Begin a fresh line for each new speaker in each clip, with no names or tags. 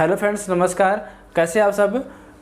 Hello friends, नमस्कार। कैसे आप सब।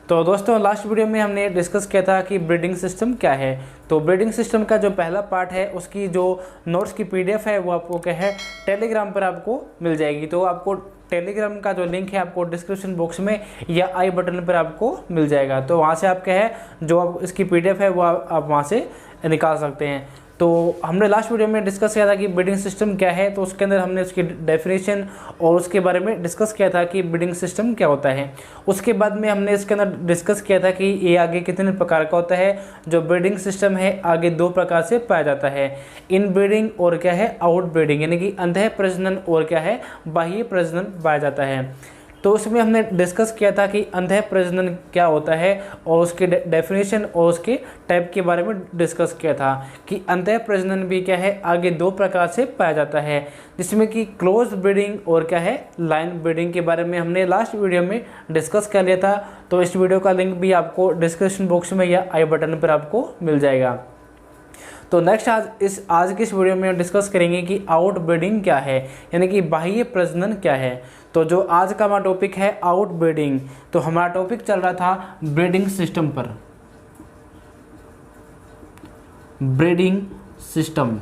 तो दोस्तों, लास्ट वीडियो में हमने डिस्कस किया था कि ब्रीडिंग सिस्टम क्या है। तो ब्रीडिंग सिस्टम का जो पहला पार्ट है उसकी जो नोट्स की पीडीएफ है वो आपको क्या है टेलीग्राम पर आपको मिल जाएगी। तो आपको टेलीग्राम का जो लिंक है आपको डिस्क्रिप्शन बॉक्स में या आई बटन पर आपको मिल जाएगा। तो वहाँ से आप क्या है जो आप इसकी पीडीएफ है वो आप वहाँ से निकाल सकते हैं। तो हमने लास्ट वीडियो में डिस्कस किया था कि ब्रीडिंग सिस्टम क्या है। तो उसके अंदर हमने उसकी डेफिनेशन और उसके बारे में डिस्कस किया था कि ब्रीडिंग सिस्टम क्या होता है। उसके बाद में हमने इसके अंदर डिस्कस किया था कि ये आगे कितने प्रकार का होता है। जो ब्रीडिंग सिस्टम है आगे दो प्रकार से पाया जाता है, इन ब्रीडिंग और क्या है आउट ब्रीडिंग, यानी कि अंतः प्रजनन और क्या है बाह्य प्रजनन पाया जाता है। तो उसमें हमने डिस्कस किया था कि अंतः प्रजनन क्या होता है और उसके डेफिनेशन और उसके टाइप के बारे में डिस्कस किया था कि अंतः प्रजनन भी क्या है आगे दो प्रकार से पाया जाता है, जिसमें कि क्लोज ब्रीडिंग और क्या है लाइन ब्रीडिंग के बारे में हमने लास्ट वीडियो में डिस्कस कर लिया था। तो इस वीडियो का लिंक भी आपको डिस्क्रिप्शन बॉक्स में या आई बटन पर आपको मिल जाएगा। तो नेक्स्ट आज की इस वीडियो में डिस्कस करेंगे कि आउट ब्रीडिंग क्या है, यानी कि बाह्य प्रजनन क्या है। तो जो आज का हमारा टॉपिक है आउट ब्रीडिंग। तो हमारा टॉपिक चल रहा था ब्रीडिंग सिस्टम पर, ब्रीडिंग सिस्टम।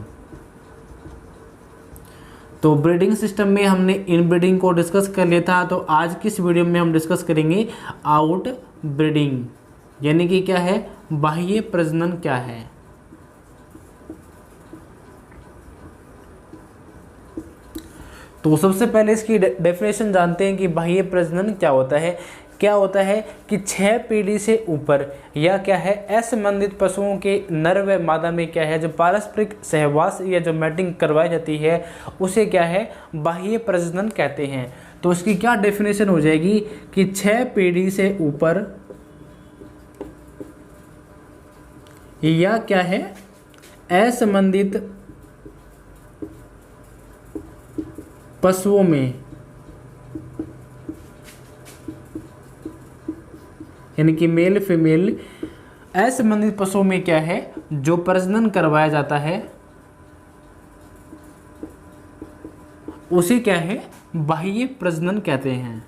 तो ब्रीडिंग सिस्टम में हमने इन ब्रीडिंग को डिस्कस कर लिया था। तो आज की इस वीडियो में हम डिस्कस करेंगे आउट ब्रीडिंग, यानी कि क्या है बाह्य प्रजनन क्या है। तो सबसे पहले इसकी डेफिनेशन जानते हैं कि बाह्य प्रजनन क्या होता है। क्या होता है कि 6 पीढ़ी से ऊपर या क्या है असंबंधित पशुओं के नर व मादा में क्या है जो पारस्परिक सहवास या जो मैटिंग करवाई जाती है उसे क्या है बाह्य प्रजनन कहते हैं। तो इसकी क्या डेफिनेशन हो जाएगी कि 6 पीढ़ी से ऊपर या क्या है असंबंधित पशुओं में, यानी कि मेल फीमेल असंबंधित पशुओं में क्या है जो प्रजनन करवाया जाता है उसे क्या है बाह्य प्रजनन कहते हैं।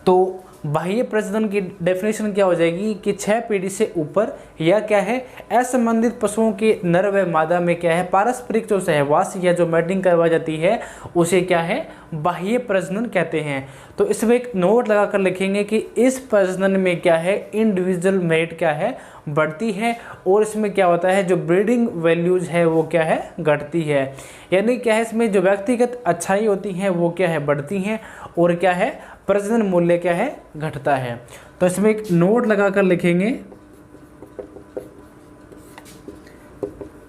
तो बाह्य प्रजनन की डेफिनेशन क्या हो जाएगी कि 6 पीढ़ी से ऊपर या क्या है असंबंधित पशुओं के नर व मादा में क्या है पारस्परिक जो सहवास या जो मैटिंग करवाई जाती है उसे क्या है बाह्य प्रजनन कहते हैं। तो इसमें एक नोट लगा कर लिखेंगे कि इस प्रजनन में क्या है इंडिविजुअल मेरिट क्या है बढ़ती है और इसमें क्या होता है जो ब्रीडिंग वैल्यूज है वो क्या है घटती है, यानी क्या है इसमें जो व्यक्तिगत अच्छाई होती हैं वो क्या है बढ़ती हैं और क्या है प्रजनन मूल्य क्या है घटता है। तो इसमें एक नोट लगा कर लिखेंगे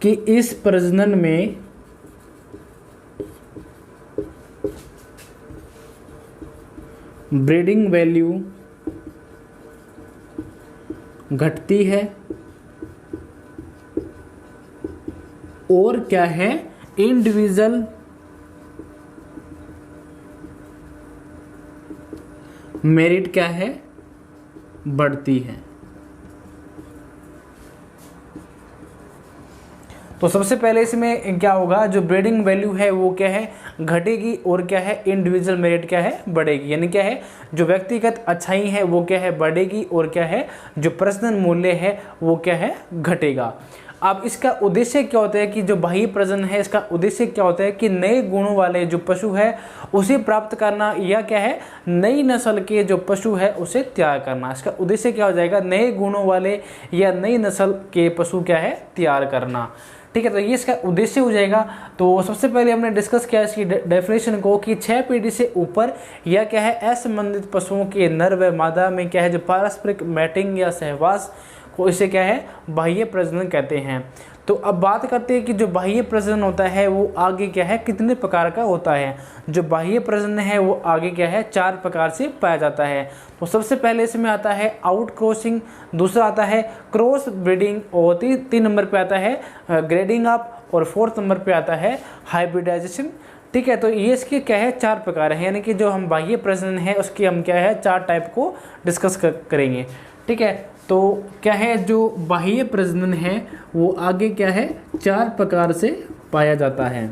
कि इस प्रजनन में ब्रीडिंग वैल्यू घटती है और क्या है इंडिविजुअल मेरिट क्या है बढ़ती है। तो सबसे पहले इसमें क्या होगा जो ब्रीडिंग वैल्यू है वो क्या है घटेगी और क्या है इंडिविजुअल मेरिट क्या है बढ़ेगी, यानी क्या है जो व्यक्तिगत अच्छाई है वो क्या है बढ़ेगी और क्या है जो प्रजनन मूल्य है वो क्या है घटेगा। अब इसका उद्देश्य क्या होता है कि जो बाह्य प्रजनन है इसका उद्देश्य क्या होता है कि नए गुणों वाले जो पशु है उसे प्राप्त करना या क्या है नई नस्ल के जो पशु है उसे तैयार करना। इसका उद्देश्य क्या हो जाएगा नए गुणों वाले या नई नस्ल के पशु क्या है तैयार करना। ठीक है, तो ये इसका उद्देश्य हो जाएगा। तो सबसे पहले हमने डिस्कस किया इसकी डेफिनेशन को कि 6 पीढ़ी से ऊपर या क्या है असंबंधित पशुओं के नर व मादा में क्या है जो पारस्परिक मैटिंग या सहवास को इसे क्या है बाह्य प्रजनन कहते हैं। तो अब बात करते हैं कि जो बाह्य प्रजनन होता है वो आगे क्या है कितने प्रकार का होता है। जो बाह्य प्रजनन है वो आगे क्या है 4 प्रकार से पाया जाता है। तो सबसे पहले इसमें आता है आउट क्रॉसिंग, दूसरा आता है क्रॉस ब्रीडिंग और 3 नंबर पे आता है ग्रेडिंग अप और 4th नंबर पे आता है हाइब्रिडाइजेशन। ठीक है, तो ये इसके क्या है 4 प्रकार हैं, यानी कि जो हम बाह्य प्रजनन है उसकी हम क्या है 4 टाइप को डिस्कस करेंगे। ठीक है, तो क्या है, जो बाह्य प्रजनन है वो आगे क्या है, 4 प्रकार से पाया जाता है।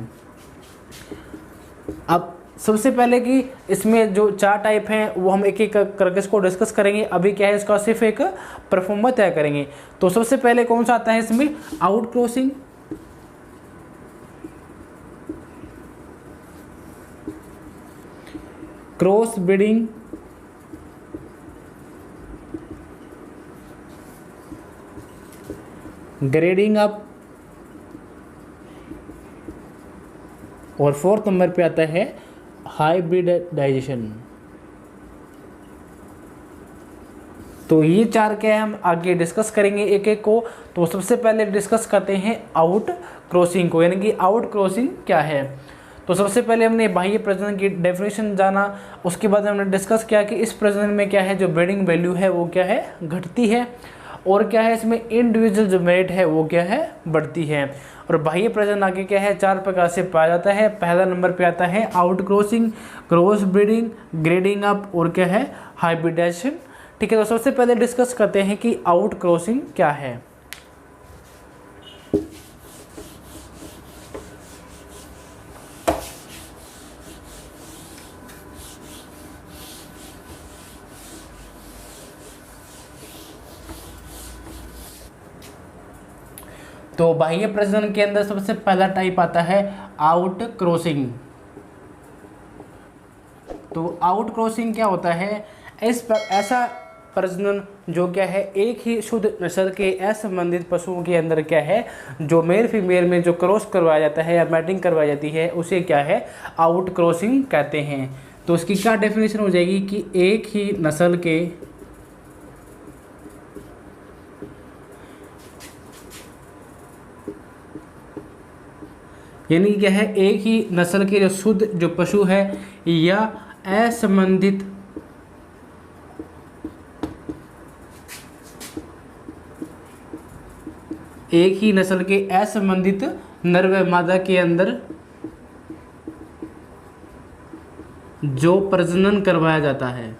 अब सबसे पहले कि इसमें जो 4 टाइप हैं वो हम एक एक करके इसको डिस्कस करेंगे। अभी क्या है, इसका सिर्फ एक परफॉर्मर तय करेंगे। तो सबसे पहले कौन सा आता है इसमें, out crossing, cross breeding, grading up, और 4th नंबर पे आता है हाइब्रिडाइजेशन। तो ये 4 क्या है, हम आगे डिस्कस करेंगे एक एक को। तो सबसे पहले डिस्कस करते हैं आउट क्रॉसिंग को, यानी कि आउट क्रॉसिंग क्या है। तो सबसे पहले हमने बाह्य प्रजनन की डेफिनेशन जाना, उसके बाद हमने डिस्कस किया कि इस प्रजनन में क्या है, जो ब्रीडिंग वैल्यू है वो क्या है, घटती है, और क्या है इसमें इंडिविजुअल जो मेरिट है वो क्या है, बढ़ती है। और बाह्य प्रजनन आगे क्या है, 4 प्रकार से पाया जाता है। पहला नंबर पे आता है out crossing, cross breeding, grading up, और क्या है, हाइब्रिडाइजेशन। ठीक है, तो सबसे पहले डिस्कस करते हैं कि आउट क्रॉसिंग क्या है। तो बाह्य प्रजनन के अंदर सबसे पहला टाइप आता है आउट क्रॉसिंग। तो आउट क्रॉसिंग क्या होता है, ऐसा प्रजनन जो क्या है, एक ही शुद्ध नस्ल के असंबंधित पशुओं के अंदर क्या है, जो मेल फीमेल में जो क्रॉस करवाया जाता है या मैटिंग करवाई जाती है, उसे क्या है, आउट क्रॉसिंग कहते हैं। तो उसकी क्या डेफिनेशन हो जाएगी कि एक ही नस्ल के यानी क्या है, एक ही नस्ल के जो शुद्ध जो पशु है या असंबंधित एक ही नस्ल के असंबंधित नर व मादा के अंदर जो प्रजनन करवाया जाता है,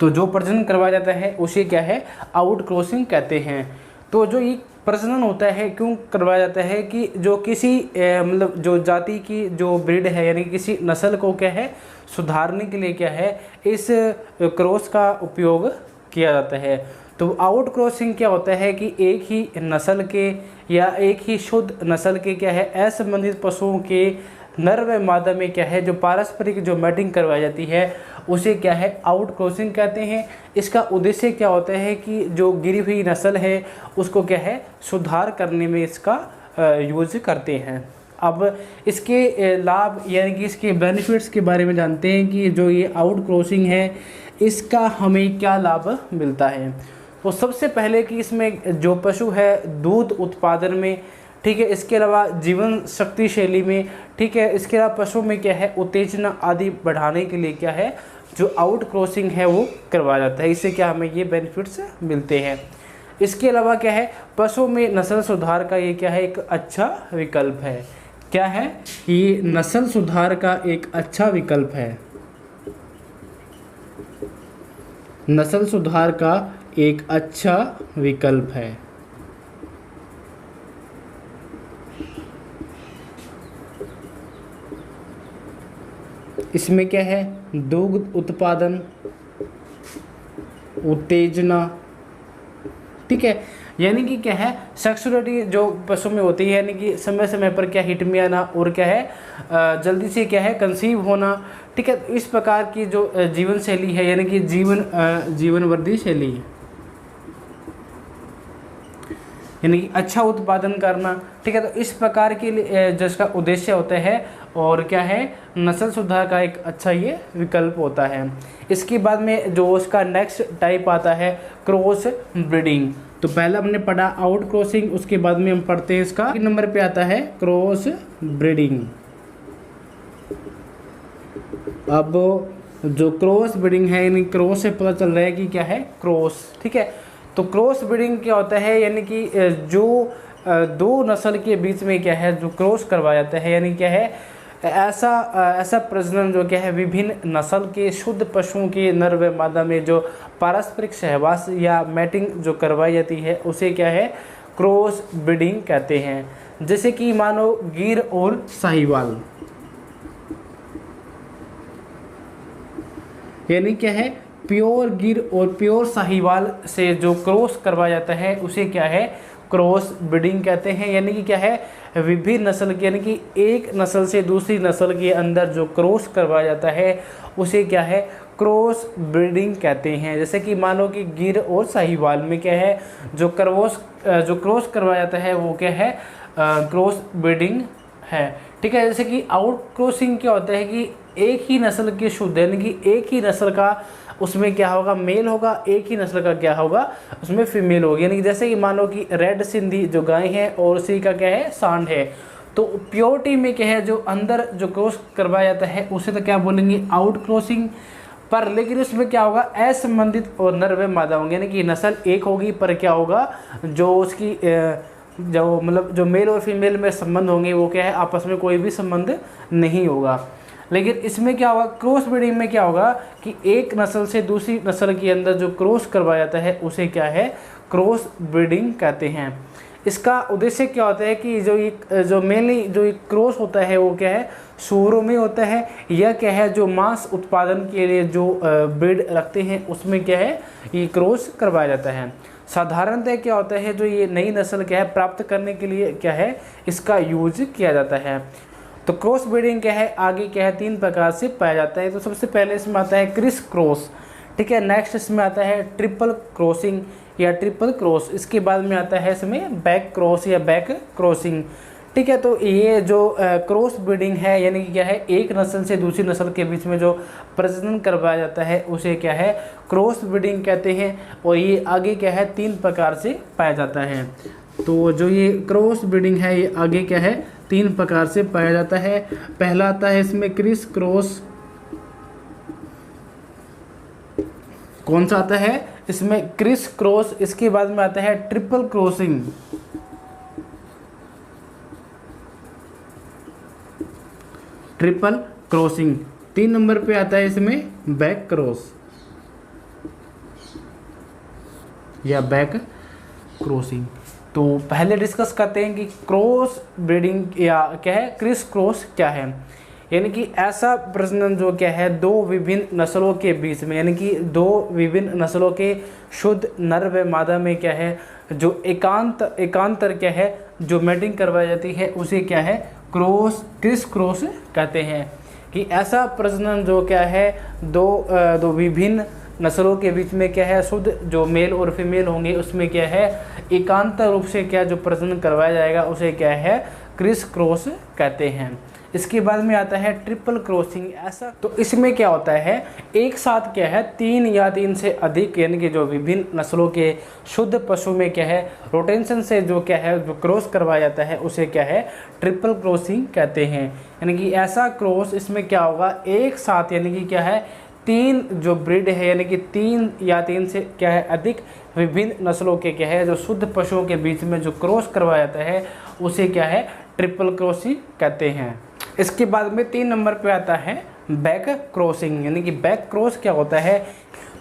तो जो प्रजनन करवाया जाता है उसे क्या है, आउट क्रॉसिंग कहते हैं। तो जो ये प्रजनन होता है क्यों करवाया जाता है कि जो किसी मतलब जो जाति की जो ब्रीड है, यानी किसी नस्ल को क्या है, सुधारने के लिए क्या है, इस क्रॉस का उपयोग किया जाता है। तो आउट क्रॉसिंग क्या होता है कि एक ही नस्ल के या एक ही शुद्ध नस्ल के क्या है, असंबंधित पशुओं के नर व मादा में क्या है, जो पारस्परिक जो मैटिंग करवाई जाती है उसे क्या है, आउट क्रॉसिंग कहते हैं। इसका उद्देश्य क्या होता है कि जो गिरी हुई नस्ल है उसको क्या है, सुधार करने में इसका यूज करते हैं। अब इसके लाभ यानी कि इसके बेनिफिट्स के बारे में जानते हैं कि जो ये आउट क्रॉसिंग है इसका हमें क्या लाभ मिलता है। तो सबसे पहले कि इसमें जो पशु है दूध उत्पादन में, ठीक है, इसके अलावा जीवन शक्ति शैली में, ठीक है, इसके अलावा पशुओं में क्या है, उत्तेजना आदि बढ़ाने के लिए क्या है, जो आउट क्रॉसिंग है वो करवाया जाता है। इससे क्या हमें ये बेनिफिट्स मिलते हैं। इसके अलावा क्या है, पशुओं में नस्ल सुधार का ये क्या है, एक अच्छा विकल्प है। क्या है, ये नस्ल सुधार का एक अच्छा विकल्प है। नस्ल सुधार का एक अच्छा विकल्प है। इसमें क्या है, दुग्ध उत्पादन, उत्तेजना, ठीक है, यानी कि क्या है, सेक्सुअलिटी जो पशु में होती है, यानी कि समय समय पर क्या हिट में आना और क्या है जल्दी से क्या है कंसीव होना, ठीक है। इस प्रकार की जो जीवन शैली है, यानी कि जीवनवर्धी शैली, यानी कि अच्छा उत्पादन करना, ठीक है। तो इस प्रकार के लिए जिसका उद्देश्य होता है, और क्या है, नस्ल सुधार का एक अच्छा ये विकल्प होता है। इसके बाद में जो उसका नेक्स्ट टाइप आता है क्रॉस ब्रीडिंग। तो पहला हमने पढ़ा आउट क्रॉसिंग, उसके बाद में हम पढ़ते हैं इसका नंबर पे आता है क्रॉस ब्रीडिंग। अब जो क्रॉस ब्रीडिंग है, यानी क्रॉस से पता चल रहा है कि क्या है, क्रॉस, ठीक है। तो क्रॉस ब्रीडिंग क्या होता है, यानी कि जो दो नस्ल के बीच में क्या है, जो क्रॉस करवाया जाता है, यानी क्या है, ऐसा प्रजनन जो क्या है विभिन्न नस्ल के शुद्ध पशुओं के नर व मादा में जो पारस्परिक सहवास या मैटिंग जो करवाई जाती है उसे क्या है क्रॉस ब्रीडिंग कहते हैं। जैसे कि मानो गिर और साहिवाल, यानी क्या है प्योर गिर और प्योर साहिवाल से जो क्रॉस करवाया जाता है उसे क्या है क्रॉस ब्रीडिंग कहते हैं। यानी कि क्या है विभिन्न नस्ल की, यानी कि एक नस्ल से दूसरी नस्ल के अंदर जो क्रॉस करवाया जाता है उसे क्या है क्रॉस ब्रीडिंग कहते हैं। जैसे कि मानो कि गिर और साहिवाल में क्या है जो क्रॉस करवाया जाता है वो क्या है क्रॉस ब्रीडिंग है। ठीक है, जैसे कि आउट क्रॉसिंग क्या होता है कि एक ही नस्ल के शुद्ध, यानी कि एक ही नस्ल का उसमें क्या होगा मेल होगा, एक ही नस्ल का क्या होगा उसमें फीमेल होगी। यानी कि जैसे कि मानो कि रेड सिंधी जो गाय है और उसी का क्या है सांड है, तो प्योरिटी में क्या है जो अंदर जो क्रॉस करवाया जाता है उसे तो क्या बोलेंगे आउट क्रॉसिंग। पर लेकिन उसमें क्या होगा असंबंधित और नर व मादा होंगे, यानी कि नस्ल एक होगी पर क्या होगा जो उसकी जो मतलब जो मेल और फीमेल में संबंध होंगे वो क्या है आपस में कोई भी संबंध नहीं होगा। लेकिन इसमें क्या होगा क्रॉस ब्रीडिंग में क्या होगा कि एक नस्ल से दूसरी नस्ल के अंदर जो क्रॉस करवाया जाता है उसे क्या है क्रॉस ब्रीडिंग कहते हैं। इसका उद्देश्य क्या होता है कि जो मेनली जो एक क्रॉस होता है वो क्या है सूअरों में होता है, या क्या है जो मांस उत्पादन के लिए जो ब्रीड रखते हैं उसमें क्या है ये क्रॉस करवाया जाता है। साधारणतः क्या होता है जो ये नई नस्ल क्या है प्राप्त करने के लिए क्या है इसका यूज किया जाता है। तो क्रॉस ब्रीडिंग क्या है आगे क्या है 3 प्रकार से पाया जाता है। तो सबसे पहले इसमें आता है क्रिस क्रॉस, ठीक है। नेक्स्ट इसमें आता है ट्रिपल क्रॉसिंग या ट्रिपल क्रॉस। इसके बाद में आता है इसमें बैक क्रॉस या बैक क्रॉसिंग, ठीक है। तो ये जो क्रॉस ब्रीडिंग है यानी कि क्या है एक नस्ल से दूसरी नस्ल के बीच में जो प्रजनन करवाया जाता है उसे क्या है क्रॉस ब्रीडिंग कहते हैं। और ये आगे क्या है 3 प्रकार से पाया जाता है। तो जो ये क्रॉस ब्रीडिंग है ये आगे क्या है 3 प्रकार से पाया जाता है। पहला आता है इसमें क्रिस क्रॉस, कौन सा आता है इसमें क्रिस क्रॉस। इसके बाद में आता है triple crossing, triple crossing. 3 number पे आता है इसमें बैक क्रॉस या बैक क्रॉसिंग। तो पहले डिस्कस करते हैं कि क्रॉस ब्रीडिंग या क्या है क्रिस क्रॉस क्या है। यानी कि ऐसा प्रजनन जो क्या है 2 विभिन्न नस्लों के बीच में, यानी कि 2 विभिन्न नस्लों के शुद्ध नर व मादा में क्या है जो एकांतर क्या है जो मैटिंग करवाई जाती है उसे क्या है क्रिस क्रॉस कहते हैं। कि ऐसा प्रजनन जो क्या है दो विभिन्न नस्लों के बीच में क्या है शुद्ध जो मेल और फीमेल होंगे उसमें क्या है एकांतर रूप से क्या जो प्रजनन करवाया जाएगा उसे क्या है क्रिस क्रॉस कहते हैं। इसके बाद में आता है ट्रिपल क्रॉसिंग। ऐसा तो इसमें क्या होता है एक साथ क्या है 3 या 3 से अधिक यानी कि जो विभिन्न नस्लों के शुद्ध पशु में क्या है रोटेशन से जो क्या है जो क्रॉस करवाया जाता है उसे क्या है ट्रिपल क्रॉसिंग कहते हैं। यानी कि ऐसा क्रॉस इसमें क्या होगा एक साथ यानी कि क्या है 3 जो ब्रीड है यानी कि 3 या 3 से क्या है अधिक विभिन्न नस्लों के क्या है जो शुद्ध पशुओं के बीच में जो क्रॉस करवाया जाता है उसे क्या है ट्रिपल क्रॉसिंग कहते हैं। इसके बाद में 3 नंबर पे आता है बैक क्रॉसिंग। यानी कि बैक क्रॉस क्या होता है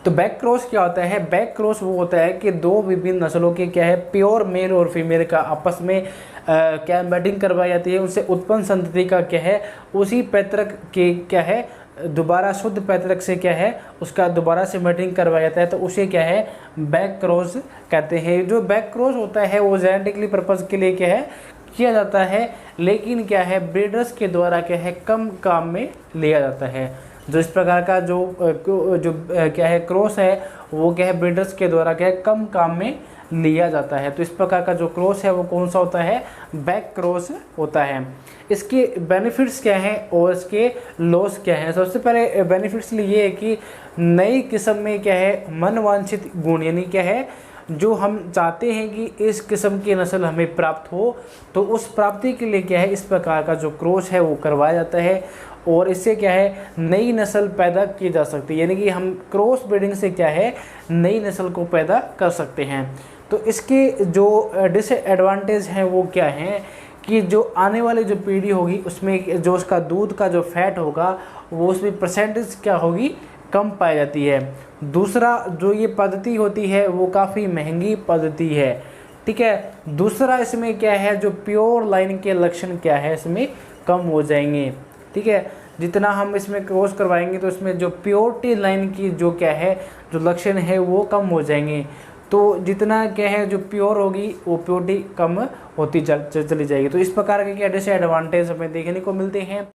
तो बैक क्रॉस क्या होता है बैक क्रॉस वो होता है कि 2 विभिन्न नस्लों के क्या है प्योर मेल और फीमेल का आपस में क्या मैटिंग करवाई जाती है। उनसे उत्पन्न संतति का क्या है उसी पैतृक के क्या है दोबारा शुद्ध पैतृक से क्या है उसका दोबारा से मैटिंग करवाया जाता है तो उसे क्या है बैक क्रॉस कहते हैं। जो बैक क्रॉस होता है वो जेनेटिकली पर्पज़ के लिए क्या है किया जाता है, लेकिन क्या है ब्रीडर्स के द्वारा क्या है कम काम में लिया जाता है। जो इस प्रकार का जो क्या है क्रॉस है वो क्या है ब्रीडर्स के द्वारा क्या है कम काम में लिया जाता है। तो इस प्रकार का जो क्रॉस है वो कौन सा होता है बैक क्रॉस होता है। इसके बेनिफिट्स क्या हैं और इसके लॉस क्या हैं। सबसे पहले बेनिफिट्स ये है कि नई किस्म में क्या है मनवांछित गुण यानी क्या है जो हम चाहते हैं कि इस किस्म की नस्ल हमें प्राप्त हो तो उस प्राप्ति के लिए क्या है इस प्रकार का जो क्रॉस है वो करवाया जाता है और इससे क्या है नई नस्ल पैदा की जा सकती है। यानी कि हम क्रॉस ब्रीडिंग से क्या है नई नस्ल को पैदा कर सकते हैं। तो इसके जो डिसएडवांटेज हैं वो क्या हैं कि जो आने वाली जो पीढ़ी होगी उसमें जो उसका दूध का जो फैट होगा वो उसमें परसेंटेज क्या होगी, कम पाई जाती है। दूसरा जो ये पद्धति होती है वो काफ़ी महंगी पद्धति है, ठीक है। दूसरा इसमें क्या है, जो प्योर लाइन के लक्षण क्या है इसमें कम हो जाएंगे, ठीक है। जितना हम इसमें क्रॉस करवाएंगे तो इसमें जो प्योरिटी लाइन की जो क्या है जो लक्षण है वो कम हो जाएंगे। तो जितना क्या है जो प्योर होगी वो प्योरिटी कम होती चली जाएगी। तो इस प्रकार के क्या डिसएडवांटेज हमें देखने को मिलते हैं।